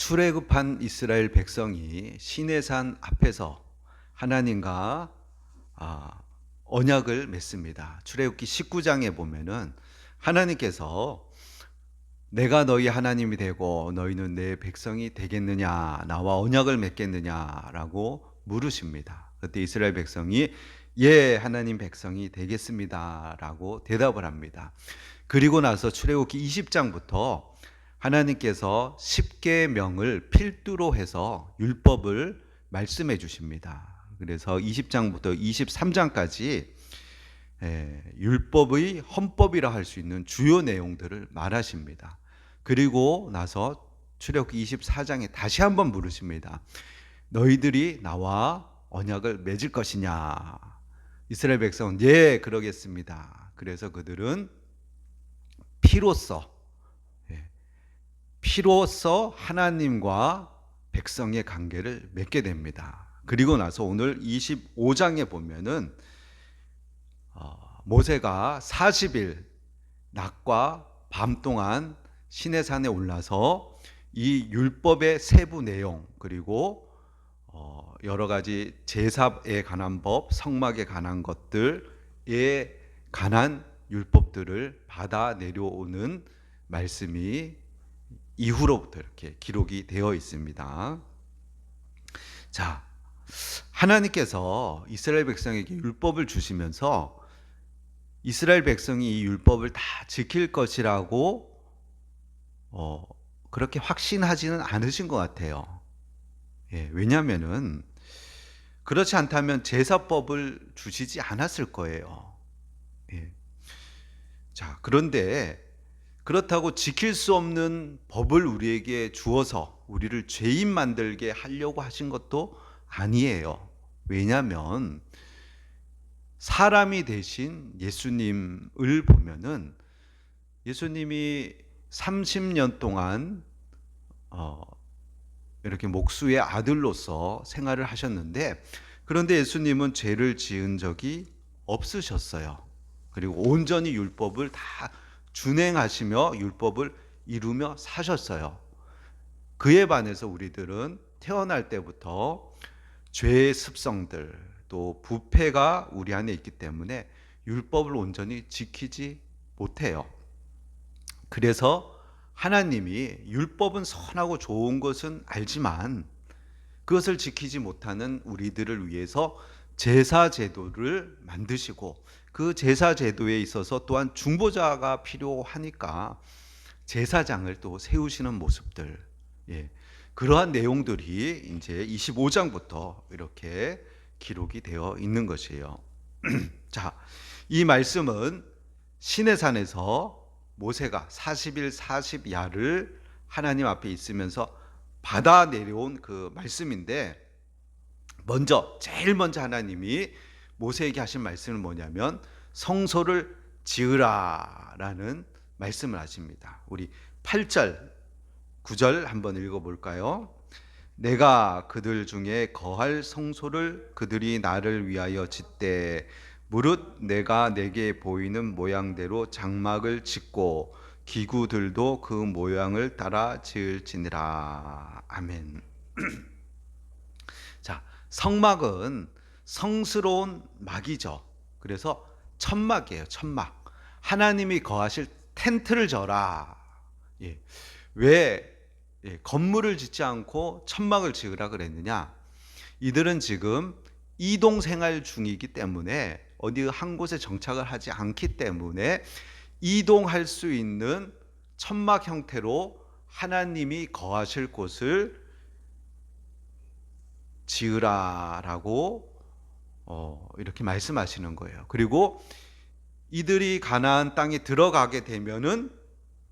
출애굽한 이스라엘 백성이 시내산 앞에서 하나님과 언약을 맺습니다. 출애굽기 19장에 보면은 하나님께서 내가 너희 하나님이 되고 너희는 내 백성이 되겠느냐, 나와 언약을 맺겠느냐라고 물으십니다. 그때 이스라엘 백성이 예, 하나님 백성이 되겠습니다라고 대답을 합니다. 그리고 나서 출애굽기 20장부터 하나님께서 10계명을 필두로 해서 율법을 말씀해 주십니다. 그래서 20장부터 23장까지 율법의 헌법이라 할 수 있는 주요 내용들을 말하십니다. 그리고 나서 출애굽기 24장에 다시 한번 물으십니다. 너희들이 나와 언약을 맺을 것이냐? 이스라엘 백성은 예, 그러겠습니다. 그래서 그들은 피로써 하나님과 백성의 관계를 맺게 됩니다. 그리고 나서 오늘 25장에 보면은 모세가 40일 낮과 밤 동안 시내산에 올라서 이 율법의 세부 내용, 그리고 여러 가지 제사에 관한 법, 성막에 관한 것들에 관한 율법들을 받아 내려오는 말씀이 이후로부터 이렇게 기록이 되어 있습니다. 자, 하나님께서 이스라엘 백성에게 율법을 주시면서 이스라엘 백성이 이 율법을 다 지킬 것이라고 그렇게 확신하지는 않으신 것 같아요. 왜냐하면은 그렇지 않다면 제사법을 주시지 않았을 거예요. 자, 그런데 그렇다고 지킬 수 없는 법을 우리에게 주어서 우리를 죄인 만들게 하려고 하신 것도 아니에요. 왜냐하면 사람이 되신 예수님을 보면은 예수님이 30년 동안 이렇게 목수의 아들로서 생활을 하셨는데, 그런데 예수님은 죄를 지은 적이 없으셨어요. 그리고 온전히 율법을 다 준행하시며 율법을 이루며 사셨어요. 그에 반해서 우리들은 태어날 때부터 죄의 습성들, 또 부패가 우리 안에 있기 때문에 율법을 온전히 지키지 못해요. 그래서 하나님이 율법은 선하고 좋은 것은 알지만 그것을 지키지 못하는 우리들을 위해서 제사 제도를 만드시고, 그 제사 제도에 있어서 또한 중보자가 필요하니까 제사장을 또 세우시는 모습들, 그러한 내용들이 이제 25장부터 이렇게 기록이 되어 있는 것이에요. 자, 이 말씀은 시내산에서 모세가 40일 40야를 하나님 앞에 있으면서 받아 내려온 그 말씀인데, 제일 먼저 하나님이 모세에게 하신 말씀은 뭐냐면 성소를 지으라라는 말씀을 하십니다. 우리 8절 9절 한번 읽어볼까요? 내가 그들 중에 거할 성소를 그들이 나를 위하여 짓되 무릇 내가 내게 보이는 모양대로 장막을 짓고 기구들도 그 모양을 따라 지을지니라. 아멘. 자, 성막은 성스러운 막이죠. 그래서 천막이에요. 천막. 하나님이 거하실 텐트를 져라. 왜 건물을 짓지 않고 천막을 지으라 그랬느냐? 이들은 지금 이동 생활 중이기 때문에 어디 한 곳에 정착을 하지 않기 때문에 이동할 수 있는 천막 형태로 하나님이 거하실 곳을 지으라라고 이렇게 말씀하시는 거예요. 그리고 이들이 가나안 땅에 들어가게 되면은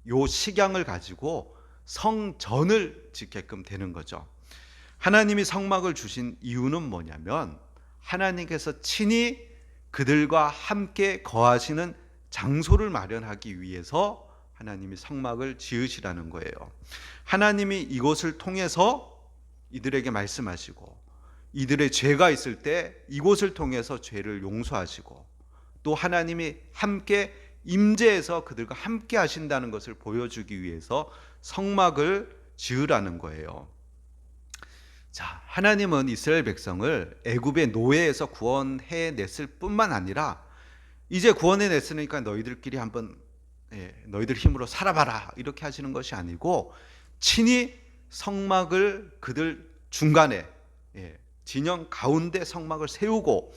요 식양을 가지고 성전을 짓게끔 되는 거죠. 하나님이 성막을 주신 이유는 뭐냐면 하나님께서 친히 그들과 함께 거하시는 장소를 마련하기 위해서 하나님이 성막을 지으시라는 거예요. 하나님이 이곳을 통해서 이들에게 말씀하시고, 이들의 죄가 있을 때 이곳을 통해서 죄를 용서하시고, 또 하나님이 함께 임재해서 그들과 함께 하신다는 것을 보여주기 위해서 성막을 지으라는 거예요. 자, 하나님은 이스라엘 백성을 애굽의 노예에서 구원해 냈을 뿐만 아니라 이제 구원해 냈으니까 너희들끼리 한번 너희들 힘으로 살아봐라 이렇게 하시는 것이 아니고 친히 성막을 그들 중간에 진영 가운데 성막을 세우고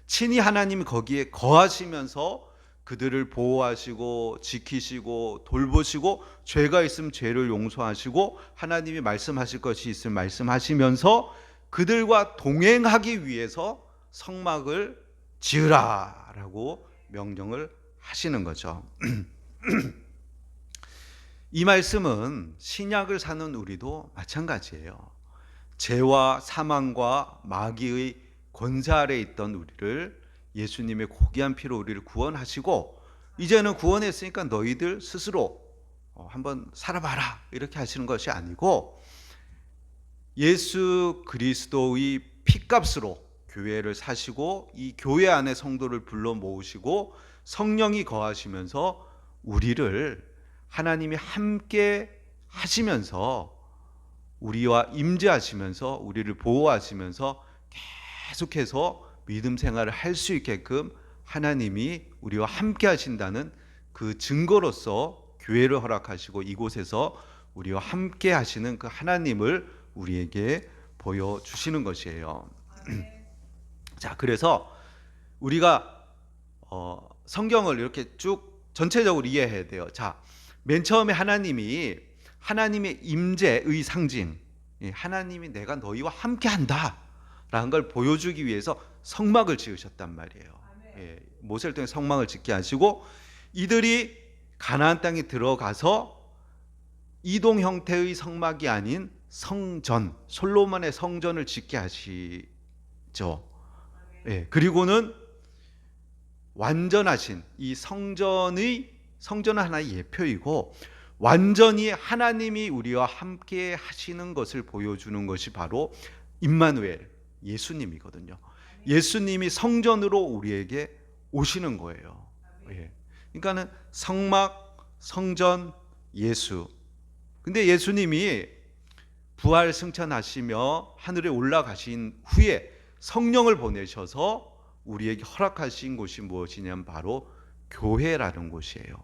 친히 하나님이 거기에 거하시면서 그들을 보호하시고 지키시고 돌보시고 죄가 있으면 죄를 용서하시고 하나님이 말씀하실 것이 있으면 말씀하시면서 그들과 동행하기 위해서 성막을 지으라라고 명령을 하시는 거죠. 이 말씀은 신약을 사는 우리도 마찬가지예요. 죄와 사망과 마귀의 권세 아래 있던 우리를 예수님의 고귀한 피로 우리를 구원하시고 이제는 구원했으니까 너희들 스스로 한번 살아봐라 이렇게 하시는 것이 아니고 예수 그리스도의 피값으로 교회를 사시고 이 교회 안에 성도를 불러 모으시고 성령이 거하시면서 우리를 하나님이 함께 하시면서 우리와 임재하시면서 우리를 보호하시면서 계속해서 믿음 생활을 할 수 있게끔 하나님이 우리와 함께 하신다는 그 증거로서 교회를 허락하시고 이곳에서 우리와 함께 하시는 그 하나님을 우리에게 보여주시는 것이에요. 자, 그래서 우리가 성경을 이렇게 쭉 전체적으로 이해해야 돼요. 자, 맨 처음에 하나님이 하나님의 임재의 상징, 하나님이 내가 너희와 함께 한다 라는 걸 보여주기 위해서 성막을 지으셨단 말이에요. 모세를 통해 성막을 짓게 하시고 이들이 가나안 땅에 들어가서 이동 형태의 성막이 아닌 성전, 솔로몬의 성전을 짓게 하시죠. 그리고는 완전하신 이 성전은 하나의 예표이고 완전히 하나님이 우리와 함께 하시는 것을 보여주는 것이 바로 임마누엘 예수님이거든요. 예수님이 성전으로 우리에게 오시는 거예요. 그러니까는 성막, 성전, 예수. 근데 예수님이 부활 승천하시며 하늘에 올라가신 후에 성령을 보내셔서 우리에게 허락하신 곳이 무엇이냐면 바로 교회라는 곳이에요.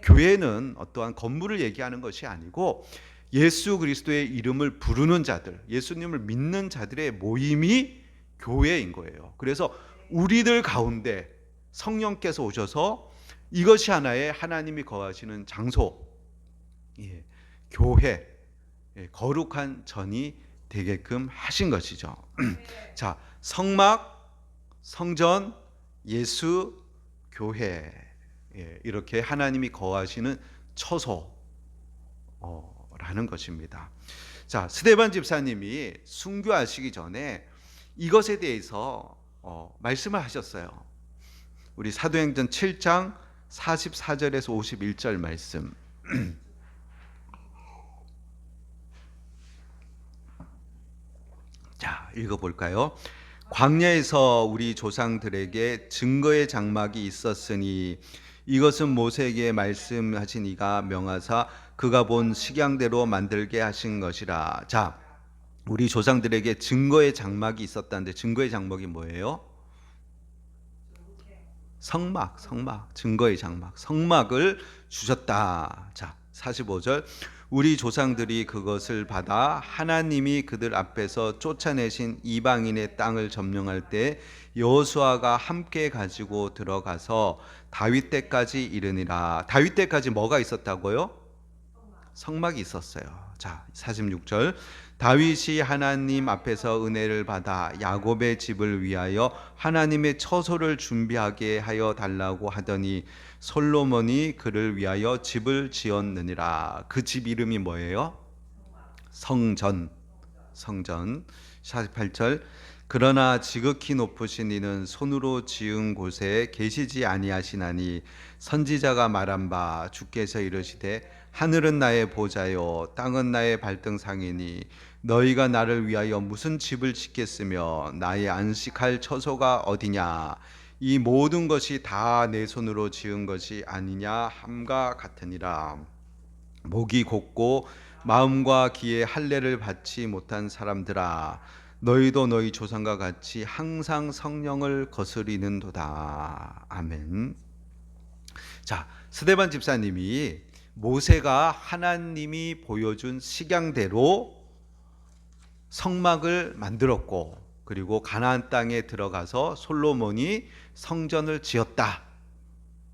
교회는 어떠한 건물을 얘기하는 것이 아니고 예수 그리스도의 이름을 부르는 자들, 예수님을 믿는 자들의 모임이 교회인 거예요. 그래서 우리들 가운데 성령께서 오셔서 이것이 하나의 하나님이 거하시는 장소, 교회, 거룩한 전이 되게끔 하신 것이죠. 자, 성막, 성전, 예수, 교회, 이렇게 하나님이 거하시는 처소라는 것입니다. 자, 스데반 집사님이 순교하시기 전에 이것에 대해서 말씀을 하셨어요. 우리 사도행전 7장 44절에서 51절 말씀. 자, 읽어볼까요? 광야에서 우리 조상들에게 증거의 장막이 있었으니 이것은 모세에게 말씀하신 이가 명하사 그가 본 식양대로 만들게 하신 것이라. 자, 우리 조상들에게 증거의 장막이 있었다는데 증거의 장막이 뭐예요? 성막, 증거의 장막, 성막을 주셨다. 자, 45절. 우리 조상들이 그것을 받아 하나님이 그들 앞에서 쫓아내신 이방인의 땅을 점령할 때 여호수아가 함께 가지고 들어가서 다윗 때까지 이르니라. 다윗 때까지 뭐가 있었다고요? 성막이 있었어요. 자, 46절. 다윗이 하나님 앞에서 은혜를 받아 야곱의 집을 위하여 하나님의 처소를 준비하게 하여 달라고 하더니 솔로몬이 그를 위하여 집을 지었느니라. 그 집 이름이 뭐예요? 성전. 48절. 그러나 지극히 높으신 이는 손으로 지은 곳에 계시지 아니하시나니 선지자가 말한 바 주께서 이르시되 하늘은 나의 보좌요 땅은 나의 발등상이니 너희가 나를 위하여 무슨 집을 짓겠으며 나의 안식할 처소가 어디냐. 이 모든 것이 다 내 손으로 지은 것이 아니냐 함과 같으니라. 목이 곧고 마음과 귀에 할례를 받지 못한 사람들아, 너희도 너희 조상과 같이 항상 성령을 거스리는도다. 아멘. 자, 스데반 집사님이 모세가 하나님이 보여준 식양대로 성막을 만들었고, 그리고 가나안 땅에 들어가서 솔로몬이 성전을 지었다.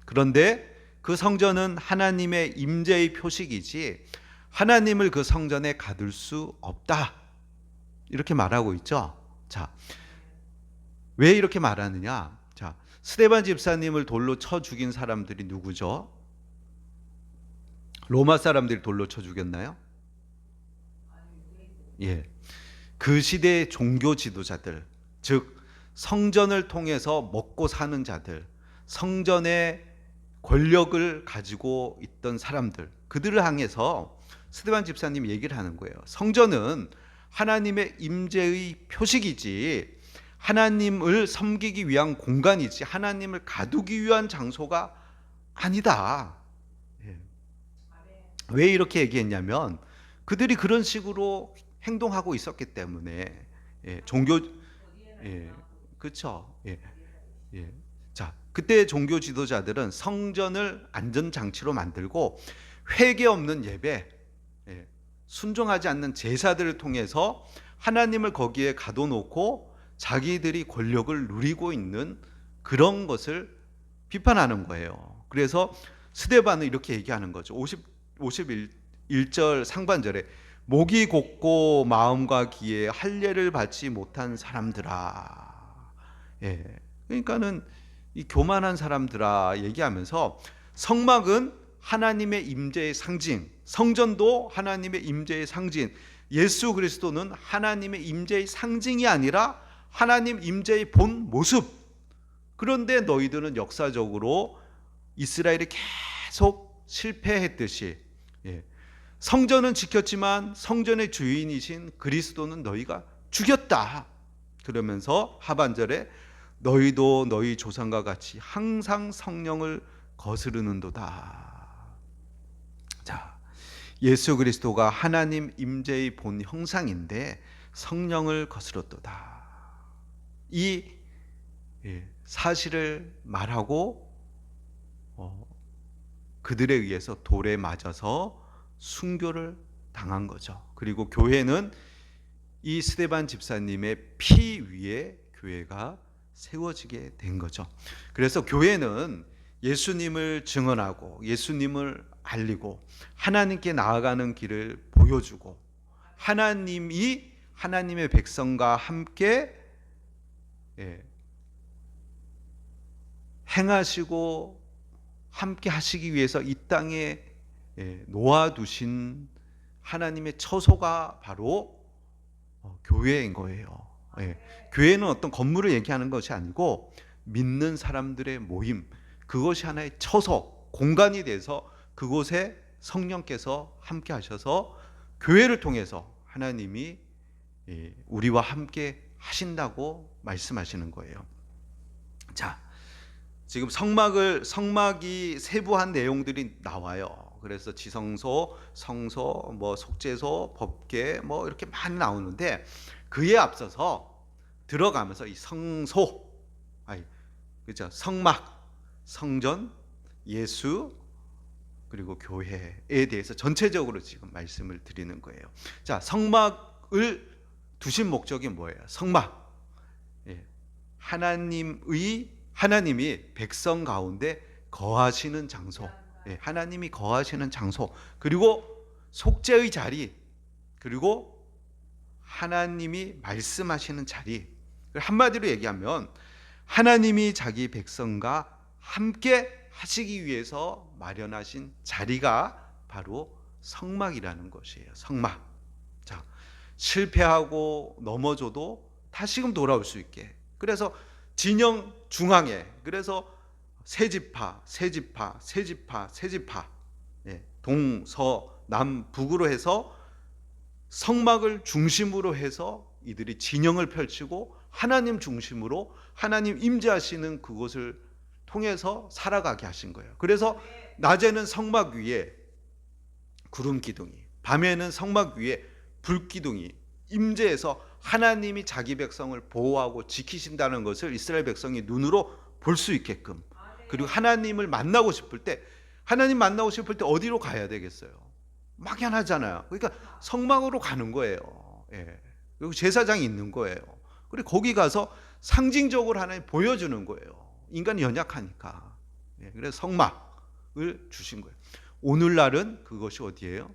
그런데 그 성전은 하나님의 임재의 표식이지 하나님을 그 성전에 가둘 수 없다. 이렇게 말하고 있죠. 자, 왜 이렇게 말하느냐? 자, 스데반 집사님을 돌로 쳐 죽인 사람들이 누구죠? 로마 사람들이 돌로 쳐 죽였나요? 예. 그 시대의 종교 지도자들, 즉 성전을 통해서 먹고 사는 자들, 성전의 권력을 가지고 있던 사람들, 그들을 향해서 스데반 집사님이 얘기를 하는 거예요. 성전은 하나님의 임재의 표식이지 하나님을 섬기기 위한 공간이지 하나님을 가두기 위한 장소가 아니다. 왜 이렇게 얘기했냐면 그들이 그런 식으로 행동하고 있었기 때문에. 종교, 그렇죠. 자, 그때 종교 지도자들은 성전을 안전장치로 만들고 회개 없는 예배, 순종하지 않는 제사들을 통해서 하나님을 거기에 가둬놓고 자기들이 권력을 누리고 있는 그런 것을 비판하는 거예요. 그래서 스데반은 이렇게 얘기하는 거죠. 51절 상반절에 목이 곧고 마음과 귀에 할례를 받지 못한 사람들아. 그러니까는 이 교만한 사람들아 얘기하면서 성막은 하나님의 임재의 상징, 성전도 하나님의 임재의 상징, 예수 그리스도는 하나님의 임재의 상징이 아니라 하나님 임재의 본 모습. 그런데 너희들은 역사적으로 이스라엘이 계속 실패했듯이 성전은 지켰지만 성전의 주인이신 그리스도는 너희가 죽였다. 그러면서 하반절에 너희도 너희 조상과 같이 항상 성령을 거스르는도다. 자, 예수 그리스도가 하나님 임재의 본 형상인데 성령을 거스렀도다. 이 사실을 말하고 그들에 의해서 돌에 맞아서 순교를 당한 거죠. 그리고 교회는 이 스데반 집사님의 피 위에 교회가 세워지게 된 거죠. 그래서 교회는 예수님을 증언하고 예수님을 알리고 하나님께 나아가는 길을 보여주고 하나님이 하나님의 백성과 함께 행하시고 함께 하시기 위해서 이 땅에 놓아두신 하나님의 처소가 바로 교회인 거예요. 교회는 어떤 건물을 얘기하는 것이 아니고 믿는 사람들의 모임, 그것이 하나의 처소, 공간이 돼서 그곳에 성령께서 함께 하셔서 교회를 통해서 하나님이 우리와 함께 하신다고 말씀하시는 거예요. 자, 지금 성막이 세부한 내용들이 나와요. 그래서 지성소, 성소, 속죄소, 법궤 이렇게 많이 나오는데 그에 앞서서 들어가면서 이 성소, 그죠? 성막, 성전, 예수 그리고 교회에 대해서 전체적으로 지금 말씀을 드리는 거예요. 자, 성막을 두신 목적이 뭐예요? 성막, 하나님이 백성 가운데 거하시는 장소, 하나님이 거하시는 장소, 그리고 속죄의 자리, 그리고 하나님이 말씀하시는 자리. 한마디로 얘기하면 하나님이 자기 백성과 함께 하시기 위해서 마련하신 자리가 바로 성막이라는 것이에요. 성막. 자, 실패하고 넘어져도 다시금 돌아올 수 있게. 그래서 진영 중앙에, 그래서 세지파, 동서남북으로 해서 성막을 중심으로 해서 이들이 진영을 펼치고 하나님 중심으로 하나님 임재하시는 그곳을 통해서 살아가게 하신 거예요. 그래서 낮에는 성막 위에 구름 기둥이, 밤에는 성막 위에 불기둥이 임재해서 하나님이 자기 백성을 보호하고 지키신다는 것을 이스라엘 백성이 눈으로 볼 수 있게끔, 그리고 하나님을 만나고 싶을 때, 하나님 만나고 싶을 때 어디로 가야 되겠어요? 막연하잖아요. 그러니까 성막으로 가는 거예요. 예. 그리고 제사장이 있는 거예요. 그리고 거기 가서 상징적으로 하나님 보여주는 거예요. 인간이 연약하니까. 예. 그래서 성막을 주신 거예요. 오늘날은 그것이 어디예요?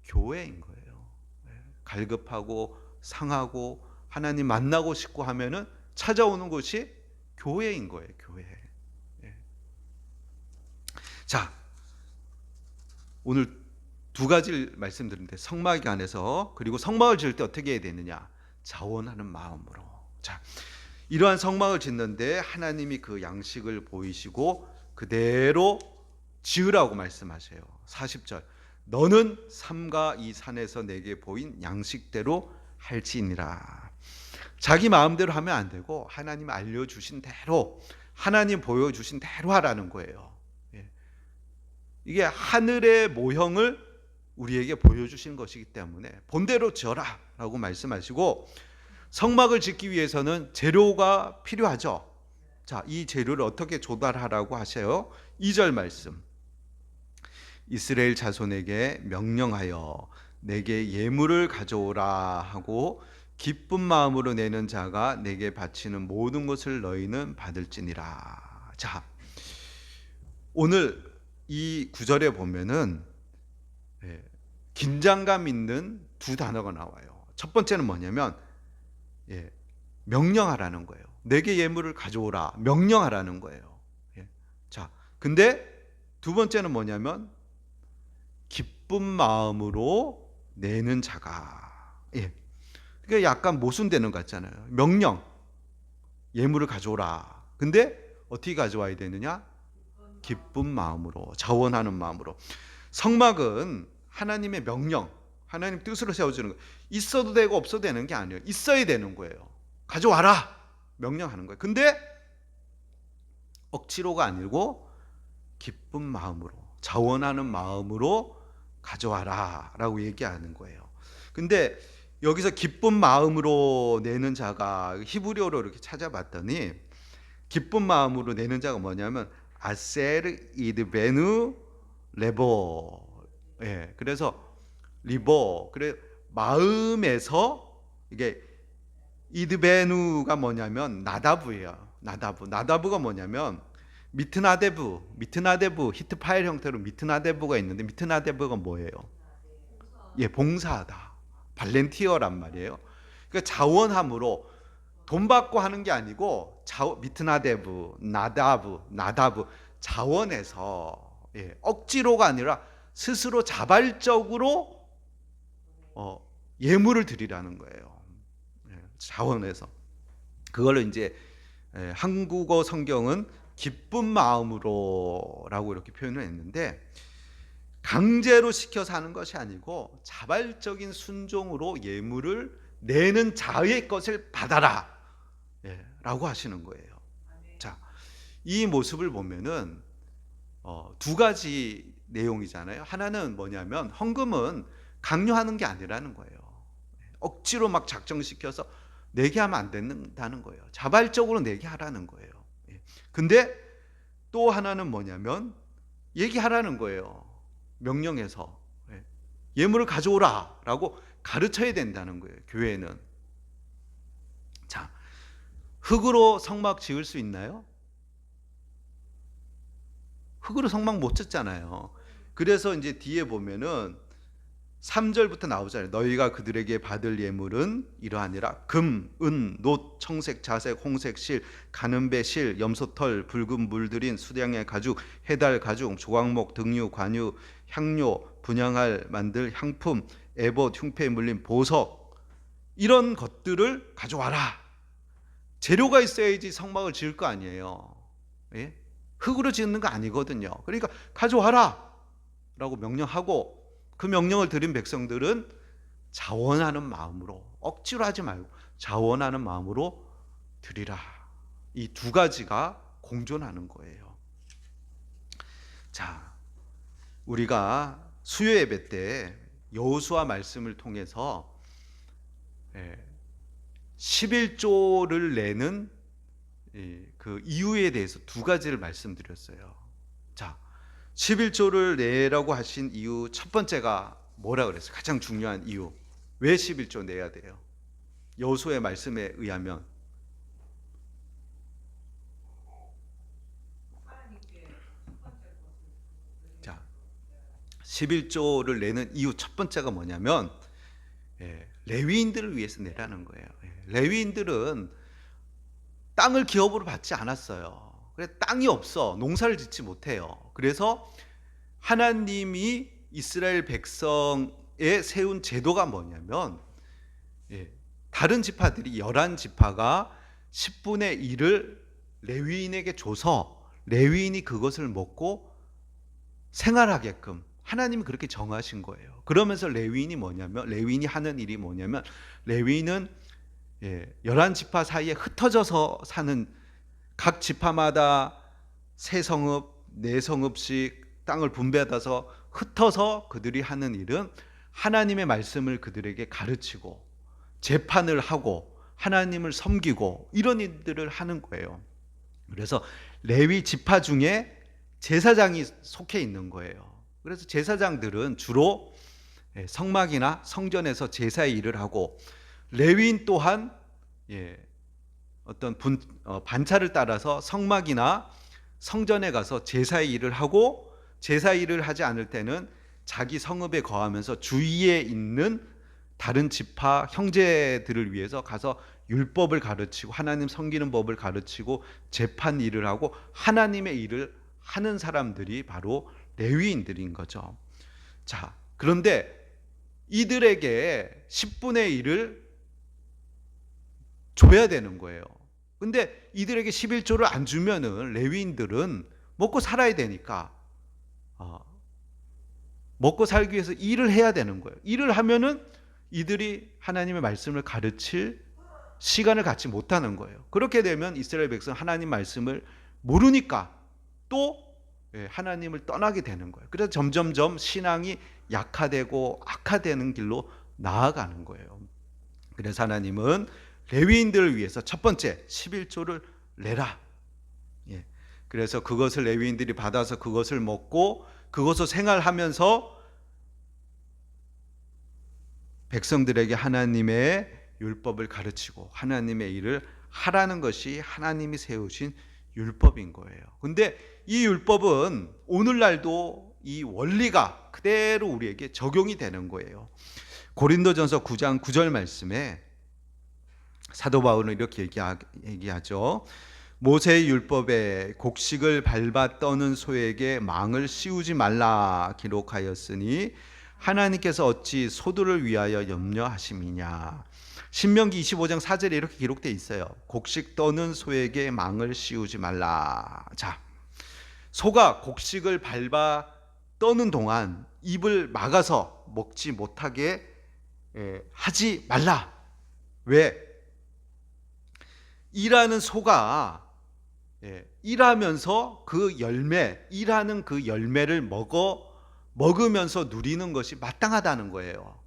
교회인 거예요. 예. 갈급하고 상하고 하나님 만나고 싶고 하면은 찾아오는 곳이 교회인 거예요. 교회. 예. 자, 오늘 두 가지를 말씀드렸는데, 성막 안에서, 그리고 성막을 지을 때 어떻게 해야 되느냐? 자원하는 마음으로. 자, 이러한 성막을 짓는데 하나님이 그 양식을 보이시고 그대로 지으라고 말씀하세요. 40절. 너는 삼가 이 산에서 내게 보인 양식대로 할지니라. 자기 마음대로 하면 안 되고 하나님 알려주신 대로, 하나님 보여주신 대로 하라는 거예요. 이게 하늘의 모형을 우리에게 보여주신 것이기 때문에 본대로 지어라 라고 말씀하시고, 성막을 짓기 위해서는 재료가 필요하죠. 자, 이 재료를 어떻게 조달하라고 하세요? 2절 말씀. 이스라엘 자손에게 명령하여 내게 예물을 가져오라 하고 기쁜 마음으로 내는 자가 내게 바치는 모든 것을 너희는 받을지니라. 자, 오늘 이 구절에 보면은 긴장감 있는 두 단어가 나와요. 첫 번째는 뭐냐면 명령하라는 거예요. 내게 예물을 가져오라, 명령하라는 거예요. 자, 근데 두 번째는 뭐냐면 기쁜 마음으로 내는 자가. 그게 약간 모순되는 것 같잖아요. 명령, 예물을 가져오라. 근데 어떻게 가져와야 되느냐? 기쁜 마음으로, 자원하는 마음으로. 성막은 하나님의 명령, 하나님 뜻으로 세워주는 거예요. 있어도 되고 없어도 되는 게 아니에요. 있어야 되는 거예요. 가져와라, 명령하는 거예요. 근데 억지로가 아니고 기쁜 마음으로, 자원하는 마음으로 가져와라 라고 얘기하는 거예요. 근데 여기서 기쁜 마음으로 내는 자가, 히브리어로 이렇게 찾아봤더니 기쁜 마음으로 내는 자가 뭐냐면 아셀 이드베누 레버. 그래서 리버, 그래 마음에서, 이게 이드베누가 뭐냐면 나다브예요. 나다브가 뭐냐면 미트나데브 히트 파일 형태로 미트나데브가 있는데, 미트나데브가 뭐예요? 봉사하다, 발렌티어란 말이에요. 그러니까 자원함으로, 돈 받고 하는 게 아니고 미트나데브, 나다브 자원해서, 억지로가 아니라 스스로 자발적으로 예물을 드리라는 거예요. 자원해서. 그걸로 이제 한국어 성경은 기쁜 마음으로라고 이렇게 표현을 했는데, 강제로 시켜서 하는 것이 아니고 자발적인 순종으로 예물을 내는 자의 것을 받아라 라고 하시는 거예요. 자, 이 모습을 보면은 두 가지 내용이잖아요. 하나는 뭐냐면 헌금은 강요하는 게 아니라는 거예요. 억지로 막 작정시켜서 내게 하면 안 된다는 거예요. 자발적으로 내게 하라는 거예요. 근데 또 하나는 뭐냐면 얘기하라는 거예요. 명령해서 예물을 가져오라 라고 가르쳐야 된다는 거예요. 교회는. 자, 흙으로 성막 지을 수 있나요? 흙으로 성막 못 짓잖아요. 그래서 이제 뒤에 보면은 3절부터 나오잖아요. 너희가 그들에게 받을 예물은 이러하니라. 금, 은, 놋, 청색, 자색, 홍색 실, 가는배 실, 염소털, 붉은 물들인 수량의 가죽, 해달 가죽, 조각목, 등유, 관유, 향료, 분향할 만들 향품, 에봇, 흉패에 물린 보석, 이런 것들을 가져와라. 재료가 있어야지 성막을 지을 거 아니에요. 흙으로 짓는 거 아니거든요. 그러니까 가져와라 라고 명령하고, 그 명령을 들은 백성들은 자원하는 마음으로, 억지로 하지 말고 자원하는 마음으로 드리라. 이 두 가지가 공존하는 거예요. 자, 우리가 수요 예배 때 여호수아 말씀을 통해서 11조를 내는 그 이유에 대해서 두 가지를 말씀드렸어요. 자, 11조를 내라고 하신 이유 첫 번째가 뭐라 그랬어요? 가장 중요한 이유. 왜 11조 내야 돼요? 여호수아의 말씀에 의하면 자, 11조를 내는 이유 첫 번째가 뭐냐면 레위인들을 위해서 내라는 거예요. 레위인들은 땅을 기업으로 받지 않았어요. 그래, 땅이 없어. 농사를 짓지 못해요. 그래서 하나님이 이스라엘 백성에 세운 제도가 뭐냐면 다른 지파들이 11지파가 10분의 1을 레위인에게 줘서 레위인이 그것을 먹고 생활하게끔 하나님이 그렇게 정하신 거예요. 그러면서 레위인이 뭐냐면 레위인이 하는 일이 뭐냐면 레위인은 11지파 사이에 흩어져서 사는 각 지파마다 3성읍, 4성읍씩 땅을 분배받아서 흩어서 그들이 하는 일은 하나님의 말씀을 그들에게 가르치고 재판을 하고 하나님을 섬기고 이런 일들을 하는 거예요. 그래서 레위 지파 중에 제사장이 속해 있는 거예요. 그래서 제사장들은 주로 성막이나 성전에서 제사의 일을 하고 레위인 또한 어떤 반차를 따라서 성막이나 성전에 가서 제사의 일을 하고 제사 일을 하지 않을 때는 자기 성읍에 거하면서 주위에 있는 다른 지파 형제들을 위해서 가서 율법을 가르치고 하나님 섬기는 법을 가르치고 재판 일을 하고 하나님의 일을 하는 사람들이 바로 레위인들인 거죠. 자, 그런데 이들에게 10분의 1을 줘야 되는 거예요. 근데 이들에게 11조를 안 주면은 레위인들은 먹고 살아야 되니까 먹고 살기 위해서 일을 해야 되는 거예요. 일을 하면은 이들이 하나님의 말씀을 가르칠 시간을 갖지 못하는 거예요. 그렇게 되면 이스라엘 백성 하나님 말씀을 모르니까 또 하나님을 떠나게 되는 거예요. 그래서 점점점 신앙이 약화되고 악화되는 길로 나아가는 거예요. 그래서 하나님은 레위인들을 위해서 첫 번째 11조를 내라. 그래서 그것을 레위인들이 받아서 그것을 먹고 그것을 생활하면서 백성들에게 하나님의 율법을 가르치고 하나님의 일을 하라는 것이 하나님이 세우신 율법인 거예요. 근데 이 율법은 오늘날도 이 원리가 그대로 우리에게 적용이 되는 거예요. 고린도전서 9장 9절 말씀에 사도 바울은 이렇게 얘기하죠. 모세의 율법에 곡식을 밟아 떠는 소에게 망을 씌우지 말라 기록하였으니 하나님께서 어찌 소들을 위하여 염려하심이냐. 신명기 25장 4절에 이렇게 기록되어 있어요. 곡식 떠는 소에게 망을 씌우지 말라. 자, 소가 곡식을 밟아 떠는 동안 입을 막아서 먹지 못하게 하지 말라. 왜? 일하는 소가 일하면서 그 열매, 일하는 그 열매를 먹으면서 누리는 것이 마땅하다는 거예요.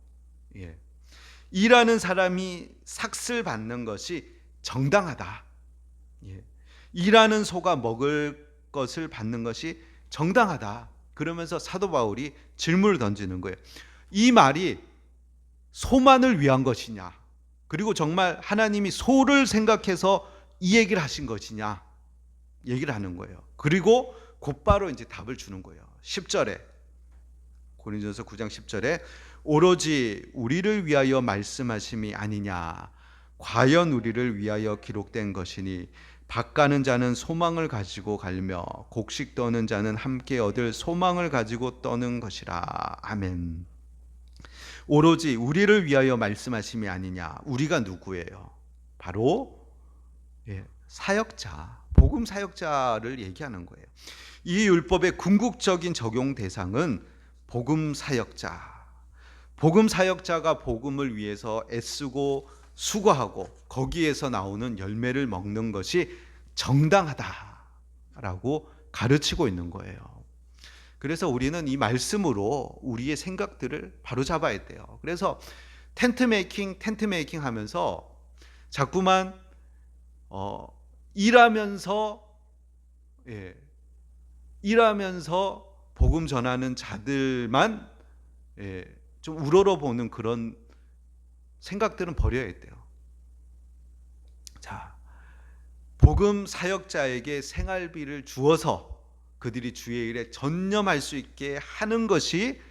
일하는 사람이 삭슬 받는 것이 정당하다. 일하는 소가 먹을 것을 받는 것이 정당하다. 그러면서 사도 바울이 질문을 던지는 거예요. 이 말이 소만을 위한 것이냐? 그리고 정말 하나님이 소를 생각해서 이 얘기를 하신 것이냐? 얘기를 하는 거예요. 그리고 곧바로 이제 답을 주는 거예요. 10절에 고린도전서 9장 10절에 오로지 우리를 위하여 말씀하심이 아니냐. 과연 우리를 위하여 기록된 것이니 밭가는 자는 소망을 가지고 갈며 곡식 떠는 자는 함께 얻을 소망을 가지고 떠는 것이라. 아멘. 오로지 우리를 위하여 말씀하심이 아니냐. 우리가 누구예요? 바로 사역자, 복음 사역자를 얘기하는 거예요. 이 율법의 궁극적인 적용 대상은 복음 사역자. 복음 사역자가 복음을 위해서 애쓰고 수고하고 거기에서 나오는 열매를 먹는 것이 정당하다라고 가르치고 있는 거예요. 그래서 우리는 이 말씀으로 우리의 생각들을 바로잡아야 돼요. 그래서 텐트 메이킹 하면서 자꾸만 일하면서 예, 일하면서 복음 전하는 자들만 좀 우러러 보는 그런 생각들은 버려야 돼요. 자, 복음 사역자에게 생활비를 주어서 그들이 주의 일에 전념할 수 있게 하는 것이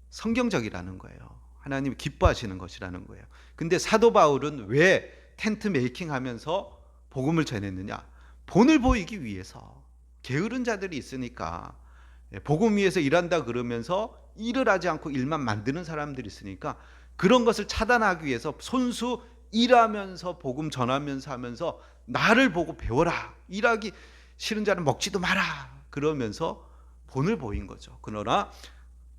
성경적이라는 거예요. 하나님이 기뻐하시는 것이라는 거예요. 근데 사도 바울은 왜 텐트 메이킹 하면서 복음을 전했느냐? 본을 보이기 위해서. 게으른 자들이 있으니까, 복음 위해서 일한다 그러면서 일을 하지 않고 일만 만드는 사람들이 있으니까 그런 것을 차단하기 위해서 손수 일하면서 복음 전하면서 하면서 나를 보고 배워라. 일하기 싫은 자는 먹지도 마라. 그러면서 본을 보인 거죠. 그러나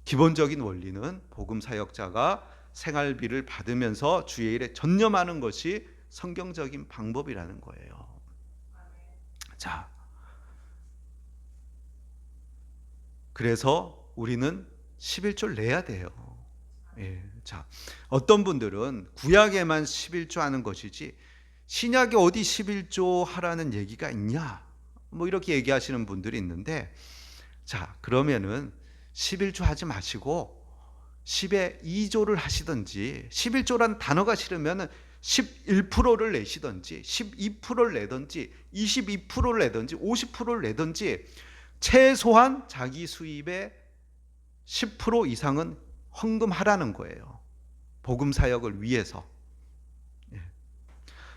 기본적인 원리는 복음 사역자가 생활비를 받으면서 주의 일에 전념하는 것이 성경적인 방법이라는 거예요. 자, 그래서 우리는 11조를 내야 돼요. 예, 자, 어떤 분들은 구약에만 11조 하는 것이지 신약에 어디 11조 하라는 얘기가 있냐? 뭐 이렇게 얘기하시는 분들이 있는데, 자, 그러면은 11조 하지 마시고 10의 2조를 하시든지, 11조란 단어가 싫으면 11%를 내시든지 12%를 내든지 22%를 내든지 50%를 내든지 최소한 자기 수입의 10% 이상은 헌금하라는 거예요. 복음 사역을 위해서.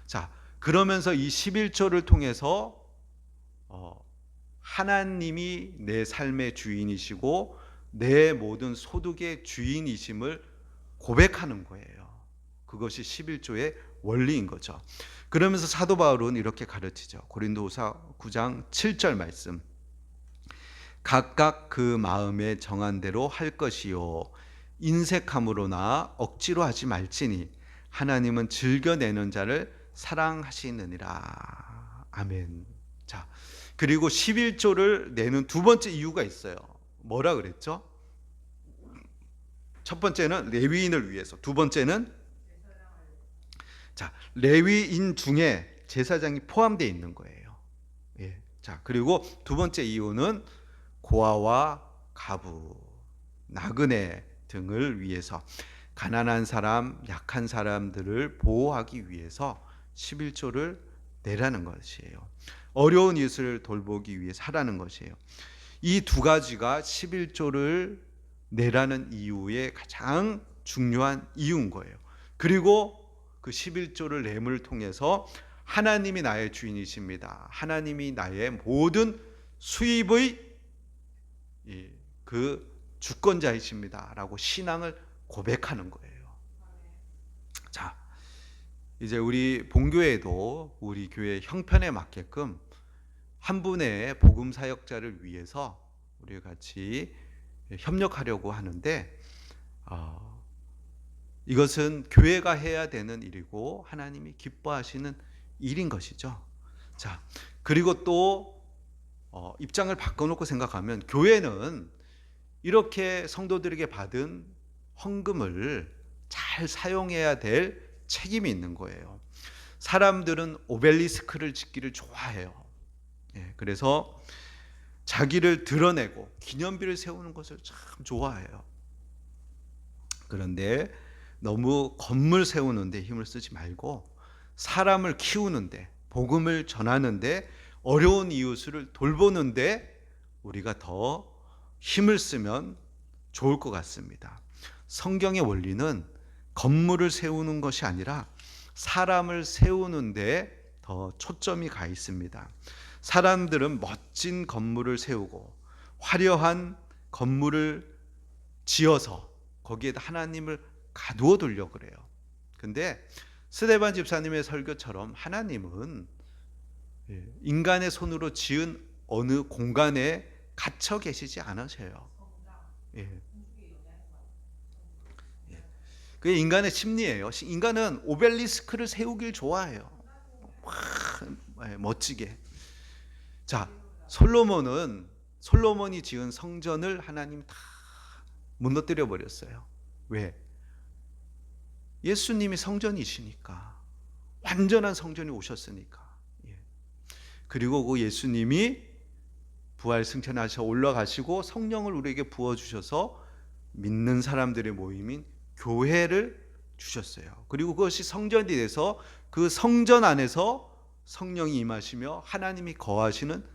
자, 그러면서 이 11조를 통해서 하나님이 내 삶의 주인이시고 내 모든 소득의 주인이심을 고백하는 거예요. 그것이 11조의 원리인 거죠. 그러면서 사도 바울은 이렇게 가르치죠. 고린도후서 9장 7절 말씀. 각각 그 마음에 정한 대로 할 것이요 인색함으로나 억지로 하지 말지니 하나님은 즐겨내는 자를 사랑하시느니라. 아멘. 자, 그리고 11조를 내는 두 번째 이유가 있어요. 뭐라 그랬죠? 첫 번째는 레위인을 위해서, 두 번째는 자, 레위인 중에 제사장이 포함되어 있는 거예요. 예. 자, 그리고 두 번째 이유는 고아와 가부, 나그네 등을 위해서, 가난한 사람, 약한 사람들을 보호하기 위해서 11조를 내라는 것이에요. 어려운 이웃을 돌보기 위해서 하라는 것이에요. 이 두 가지가 11조를 내라는 이유의 가장 중요한 이유인 거예요. 그리고 그 11조를 내음을 통해서 하나님이 나의 주인이십니다. 하나님이 나의 모든 수입의 그 주권자이십니다. 라고 신앙을 고백하는 거예요. 자, 이제 우리 본교회도 우리 교회 형편에 맞게끔 한 분의 복음 사역자를 위해서 우리 같이 협력하려고 하는데, 이것은 교회가 해야 되는 일이고 하나님이 기뻐하시는 일인 것이죠. 자, 그리고 또 입장을 바꿔놓고 생각하면 교회는 이렇게 성도들에게 받은 헌금을 잘 사용해야 될 책임이 있는 거예요. 사람들은 오벨리스크를 짓기를 좋아해요. 그래서 자기를 드러내고 기념비를 세우는 것을 참 좋아해요. 그런데 너무 건물 세우는데 힘을 쓰지 말고 사람을 키우는데, 복음을 전하는데, 어려운 이웃을 돌보는데 우리가 더 힘을 쓰면 좋을 것 같습니다. 성경의 원리는 건물을 세우는 것이 아니라 사람을 세우는데 더 초점이 가 있습니다. 사람들은 멋진 건물을 세우고 화려한 건물을 지어서 거기에다 하나님을 가두어 두려고 그래요. 근데 스데반 집사님의 설교처럼 하나님은 인간의 손으로 지은 어느 공간에 갇혀 계시지 않으셔요. 그게 인간의 심리예요. 인간은 오벨리스크를 세우길 좋아해요. 멋지게. 자, 솔로몬은 솔로몬이 지은 성전을 하나님 다 무너뜨려 버렸어요. 왜? 예수님이 성전이시니까. 완전한 성전이 오셨으니까. 예. 그리고 그 예수님이 부활 승천하셔 올라가시고 성령을 우리에게 부어주셔서 믿는 사람들의 모임인 교회를 주셨어요. 그리고 그것이 성전이 돼서 그 성전 안에서 성령이 임하시며 하나님이 거하시는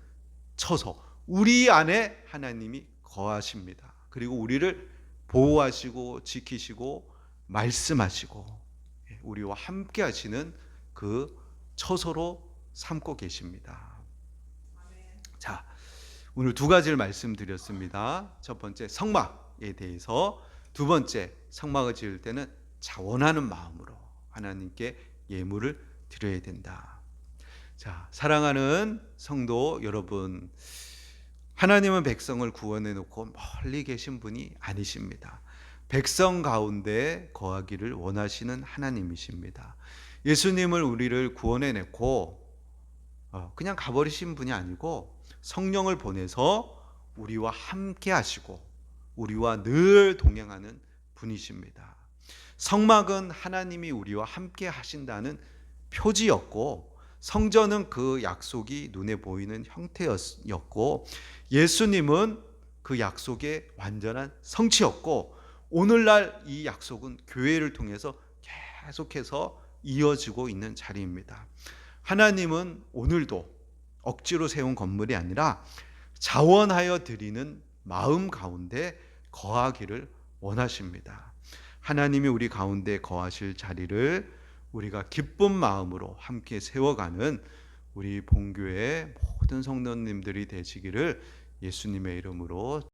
처소, 우리 안에 하나님이 거하십니다. 그리고 우리를 보호하시고 지키시고 말씀하시고 우리와 함께 하시는 그 처소로 삼고 계십니다. 자, 오늘 두 가지를 말씀드렸습니다. 첫 번째 성막에 대해서, 두 번째 성막을 지을 때는 자원하는 마음으로 하나님께 예물을 드려야 된다. 자, 사랑하는 성도 여러분, 하나님은 백성을 구원해 놓고 멀리 계신 분이 아니십니다. 백성 가운데 거하기를 원하시는 하나님이십니다. 예수님을 우리를 구원해 내고 그냥 가버리신 분이 아니고 성령을 보내서 우리와 함께 하시고 우리와 늘 동행하는 분이십니다. 성막은 하나님이 우리와 함께 하신다는 표지였고, 성전은 그 약속이 눈에 보이는 형태였고, 예수님은 그 약속의 완전한 성취였고, 오늘날 이 약속은 교회를 통해서 계속해서 이어지고 있는 자리입니다. 하나님은 오늘도 억지로 세운 건물이 아니라 자원하여 드리는 마음 가운데 거하기를 원하십니다. 하나님이 우리 가운데 거하실 자리를 우리가 기쁜 마음으로 함께 세워가는 우리 본교의 모든 성도님들이 되시기를 예수님의 이름으로